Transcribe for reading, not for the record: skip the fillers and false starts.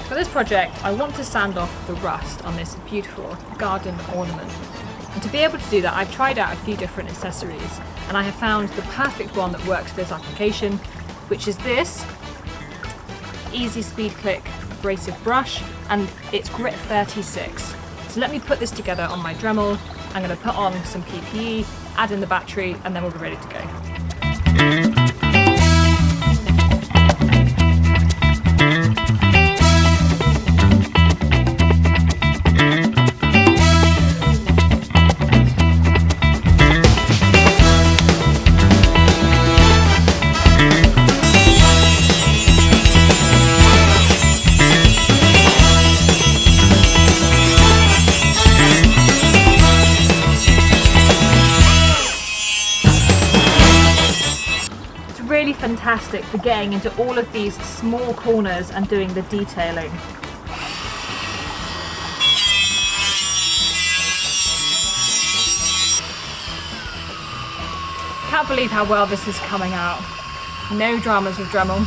For this project, I want to sand off the rust on this beautiful garden ornament. And to be able to do that, I've tried out a few different accessories, and I have found the perfect one that works for this application, which is this easy speed click abrasive brush, and it's grit 36. So let me put this together on my Dremel. I'm going to put on some PPE, add in the battery, and then we'll be ready to go. Really fantastic for getting into all of these small corners and doing the detailing. Can't believe how well this is coming out. No dramas with Dremel.